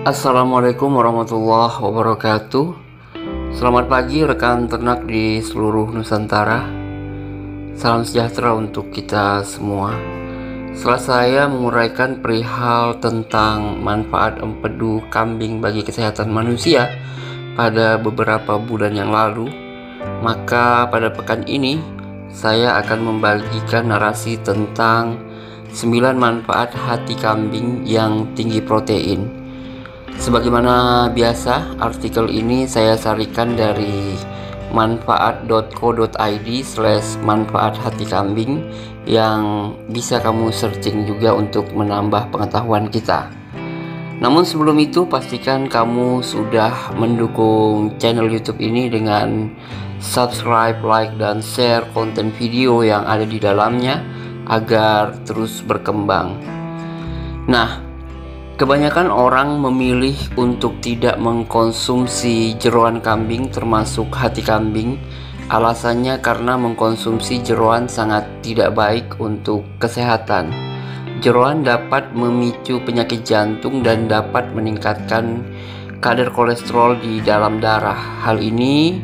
Assalamualaikum warahmatullahi wabarakatuh. Selamat pagi rekan ternak di seluruh Nusantara. Salam sejahtera untuk kita semua. Setelah saya menguraikan perihal tentang manfaat empedu kambing bagi kesehatan manusia pada beberapa bulan yang lalu, maka pada pekan ini saya akan membagikan narasi tentang 9 manfaat hati kambing yang tinggi protein. Sebagaimana biasa, artikel ini saya sarikan dari manfaat.co.id/manfaat hati kambing yang bisa kamu searching juga untuk menambah pengetahuan kita. Namun sebelum itu, pastikan kamu sudah mendukung channel YouTube ini dengan subscribe, like, dan share konten video yang ada di dalamnya agar terus berkembang. Nah, kebanyakan orang memilih untuk tidak mengkonsumsi jeroan kambing termasuk hati kambing. Alasannya karena mengkonsumsi jeroan sangat tidak baik untuk kesehatan. Jeroan dapat memicu penyakit jantung dan dapat meningkatkan kadar kolesterol di dalam darah. Hal ini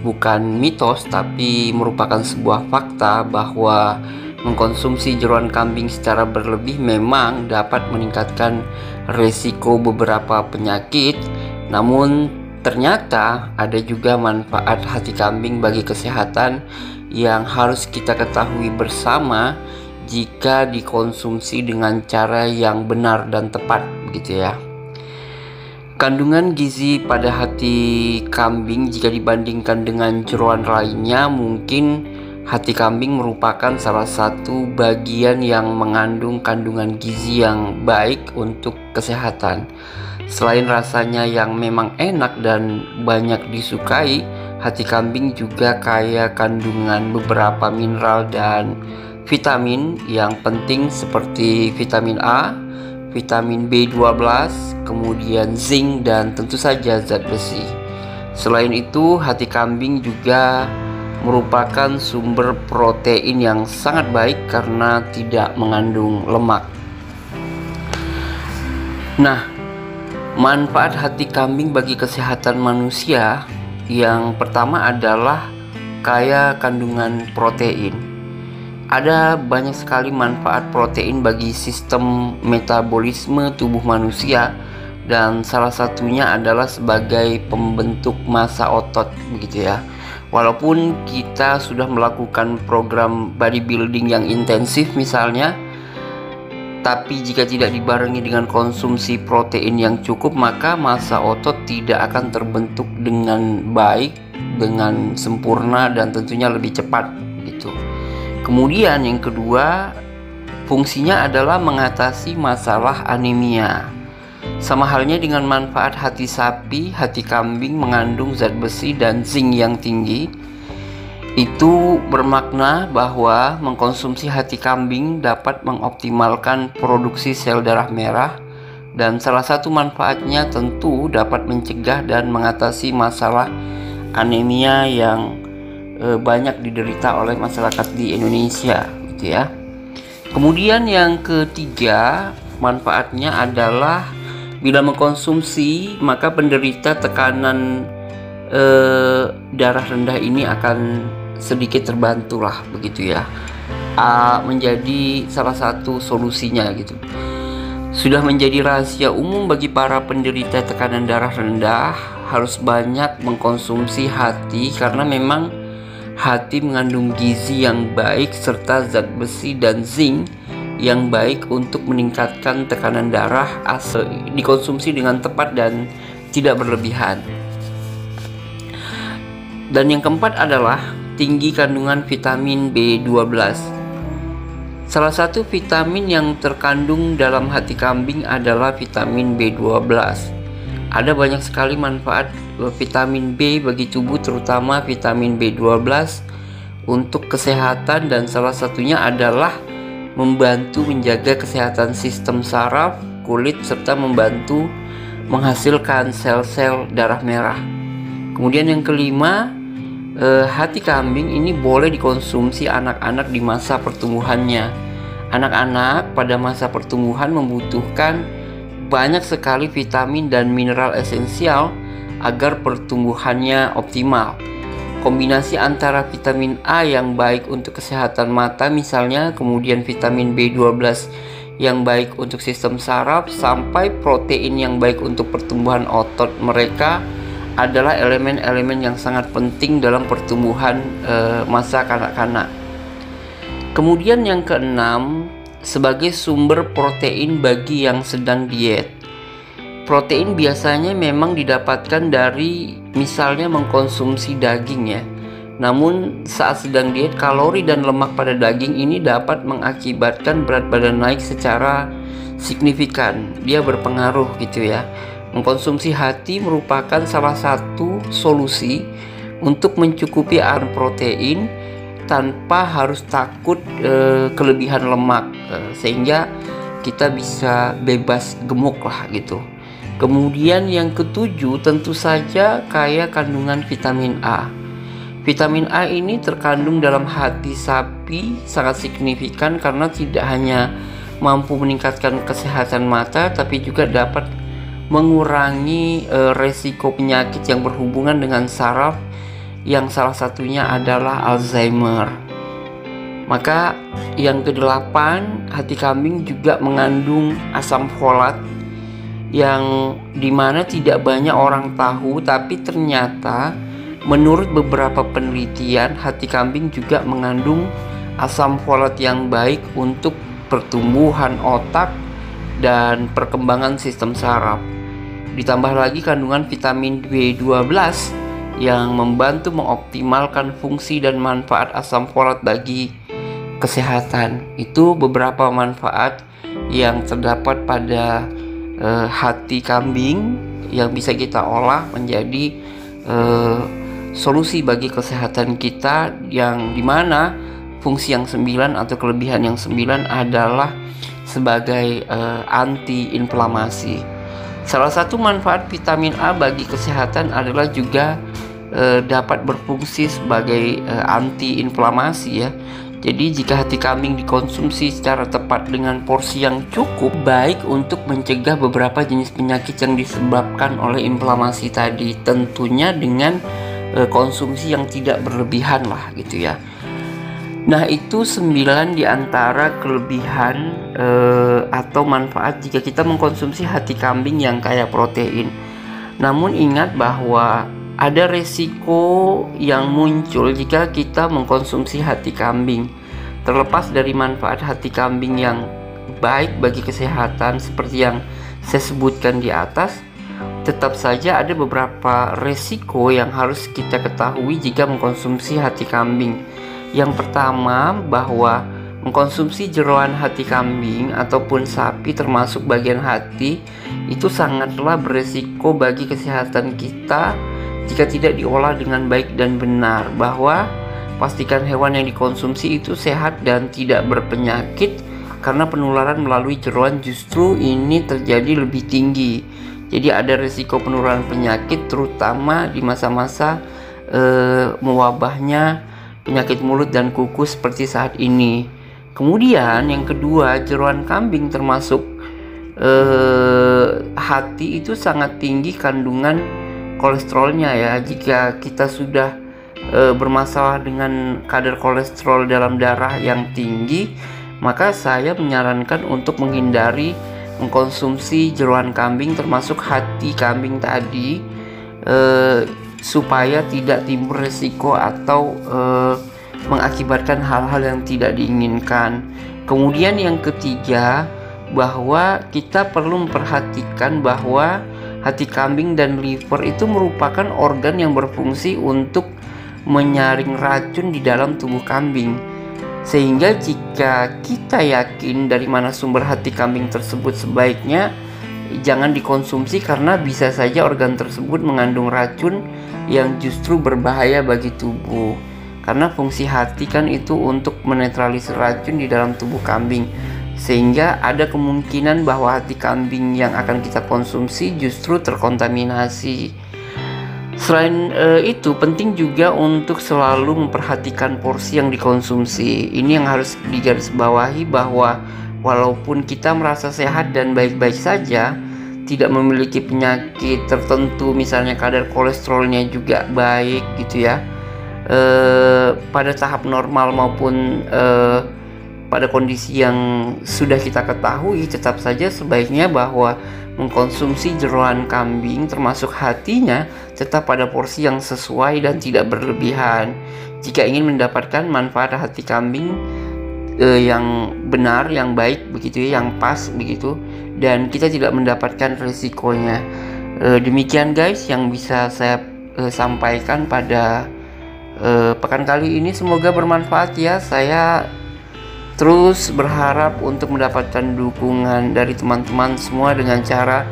bukan mitos tapi merupakan sebuah fakta bahwa mengkonsumsi jeroan kambing secara berlebih memang dapat meningkatkan resiko beberapa penyakit. Namun ternyata ada juga manfaat hati kambing bagi kesehatan yang harus kita ketahui bersama jika dikonsumsi dengan cara yang benar dan tepat, begitu ya. Kandungan gizi pada hati kambing jika dibandingkan dengan jeroan lainnya, mungkin hati kambing merupakan salah satu bagian yang mengandung kandungan gizi yang baik untuk kesehatan. Selain rasanya yang memang enak dan banyak disukai, hati kambing juga kaya kandungan beberapa mineral dan vitamin yang penting seperti vitamin A, vitamin B12, kemudian zinc, dan tentu saja zat besi. Selain itu, hati kambing juga merupakan sumber protein yang sangat baik karena tidak mengandung lemak. Nah, manfaat hati kambing bagi kesehatan manusia yang pertama adalah kaya kandungan protein. Ada banyak sekali manfaat protein bagi sistem metabolisme tubuh manusia, dan salah satunya adalah sebagai pembentuk massa otot, begitu ya. Walaupun kita sudah melakukan program bodybuilding yang intensif misalnya, tapi jika tidak dibarengi dengan konsumsi protein yang cukup, maka massa otot tidak akan terbentuk dengan baik, dengan sempurna, dan tentunya lebih cepat gitu. Kemudian yang kedua, fungsinya adalah mengatasi masalah anemia. Sama halnya dengan manfaat hati sapi, hati kambing mengandung zat besi dan zinc yang tinggi. Itu bermakna bahwa mengkonsumsi hati kambing dapat mengoptimalkan produksi sel darah merah, dan salah satu manfaatnya tentu dapat mencegah dan mengatasi masalah anemia yang banyak diderita oleh masyarakat di Indonesia, gitu ya. Kemudian yang ketiga, manfaatnya adalah bila mengkonsumsi, maka penderita tekanan darah rendah ini akan sedikit terbantu lah, begitu ya. Menjadi salah satu solusinya gitu. Sudah menjadi rahasia umum bagi para penderita tekanan darah rendah harus banyak mengkonsumsi hati, karena memang hati mengandung gizi yang baik serta zat besi dan zinc yang baik untuk meningkatkan tekanan darah asal dikonsumsi dengan tepat dan tidak berlebihan. Dan yang keempat adalah tinggi kandungan vitamin B12. Salah satu vitamin yang terkandung dalam hati kambing adalah vitamin B12. Ada banyak sekali manfaat vitamin B bagi tubuh, terutama vitamin B12 untuk kesehatan, dan salah satunya adalah membantu menjaga kesehatan sistem saraf, kulit, serta membantu menghasilkan sel-sel darah merah. Kemudian yang kelima, hati kambing ini boleh dikonsumsi anak-anak di masa pertumbuhannya. Anak-anak pada masa pertumbuhan membutuhkan banyak sekali vitamin dan mineral esensial agar pertumbuhannya optimal. Kombinasi antara vitamin A yang baik untuk kesehatan mata misalnya, kemudian vitamin B12 yang baik untuk sistem saraf, sampai protein yang baik untuk pertumbuhan otot mereka adalah elemen-elemen yang sangat penting dalam pertumbuhan masa kanak-kanak. Kemudian yang keenam, sebagai sumber protein bagi yang sedang diet. Protein biasanya memang didapatkan dari misalnya mengkonsumsi daging ya. Namun saat sedang diet, kalori dan lemak pada daging ini dapat mengakibatkan berat badan naik secara signifikan. Dia berpengaruh gitu ya. Mengkonsumsi hati merupakan salah satu solusi untuk mencukupi asupan protein tanpa harus takut kelebihan lemak, sehingga kita bisa bebas gemuk lah gitu. Kemudian yang ketujuh, tentu saja kaya kandungan vitamin A. Vitamin A ini terkandung dalam hati sapi sangat signifikan karena tidak hanya mampu meningkatkan kesehatan mata, tapi juga dapat mengurangi resiko penyakit yang berhubungan dengan saraf, yang salah satunya adalah Alzheimer. Maka yang kedelapan, hati kambing juga mengandung asam folat yang dimana tidak banyak orang tahu, tapi ternyata menurut beberapa penelitian hati kambing juga mengandung asam folat yang baik untuk pertumbuhan otak dan perkembangan sistem saraf. Ditambah lagi kandungan vitamin B12 yang membantu mengoptimalkan fungsi dan manfaat asam folat bagi kesehatan. Itu beberapa manfaat yang terdapat pada hati kambing yang bisa kita olah menjadi solusi bagi kesehatan kita, yang dimana fungsi yang 9 atau kelebihan yang 9 adalah sebagai anti-inflamasi. Salah satu manfaat vitamin A bagi kesehatan adalah juga dapat berfungsi sebagai anti-inflamasi ya. Jadi jika hati kambing dikonsumsi secara tepat dengan porsi yang cukup, baik untuk mencegah beberapa jenis penyakit yang disebabkan oleh inflamasi tadi, tentunya dengan konsumsi yang tidak berlebihan lah gitu ya. Nah, itu 9 di antara kelebihan atau manfaat jika kita mengkonsumsi hati kambing yang kaya protein. Namun ingat bahwa ada resiko yang muncul jika kita mengkonsumsi hati kambing. Terlepas dari manfaat hati kambing yang baik bagi kesehatan seperti yang saya sebutkan di atas, tetap saja ada beberapa resiko yang harus kita ketahui jika mengkonsumsi hati kambing. Yang pertama, bahwa mengkonsumsi jeroan hati kambing ataupun sapi termasuk bagian hati itu sangatlah beresiko bagi kesehatan kita jika tidak diolah dengan baik dan benar. Bahwa pastikan hewan yang dikonsumsi itu sehat dan tidak berpenyakit, karena penularan melalui jeroan justru ini terjadi lebih tinggi. Jadi ada risiko penularan penyakit terutama di masa-masa mewabahnya penyakit mulut dan kuku seperti saat ini. Kemudian yang kedua, jeroan kambing termasuk hati itu sangat tinggi kandungan kolesterolnya ya. Jika kita sudah bermasalah dengan kadar kolesterol dalam darah yang tinggi, maka saya menyarankan untuk menghindari mengkonsumsi jeroan kambing termasuk hati kambing tadi, supaya tidak timbul resiko atau mengakibatkan hal-hal yang tidak diinginkan. Kemudian yang ketiga, bahwa kita perlu memperhatikan bahwa hati kambing dan liver itu merupakan organ yang berfungsi untuk menyaring racun di dalam tubuh kambing. Sehingga jika kita yakin dari mana sumber hati kambing tersebut, sebaiknya jangan dikonsumsi karena bisa saja organ tersebut mengandung racun yang justru berbahaya bagi tubuh. Karena fungsi hati kan itu untuk menetralisir racun di dalam tubuh kambing, sehingga ada kemungkinan bahwa hati kambing yang akan kita konsumsi justru terkontaminasi. Selain itu, penting juga untuk selalu memperhatikan porsi yang dikonsumsi. Ini yang harus digarisbawahi, bahwa walaupun kita merasa sehat dan baik-baik saja, tidak memiliki penyakit tertentu, misalnya kadar kolesterolnya juga baik gitu ya, pada tahap normal maupun pada kondisi yang sudah kita ketahui, tetap saja sebaiknya bahwa mengkonsumsi jeroan kambing termasuk hatinya tetap pada porsi yang sesuai dan tidak berlebihan. Jika ingin mendapatkan manfaat hati kambing yang benar, yang baik begitu ya, yang pas begitu, dan kita tidak mendapatkan risikonya. Demikian guys yang bisa saya sampaikan pada pekan kali ini, semoga bermanfaat ya. Saya terus berharap untuk mendapatkan dukungan dari teman-teman semua dengan cara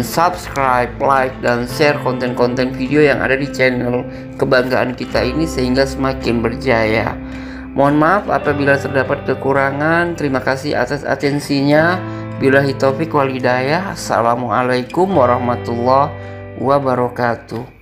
subscribe, like, dan share konten-konten video yang ada di channel kebanggaan kita ini sehingga semakin berjaya. Mohon maaf apabila terdapat kekurangan. Terima kasih atas atensinya. Billahi taufik wal hidayah. Assalamualaikum warahmatullahi wabarakatuh.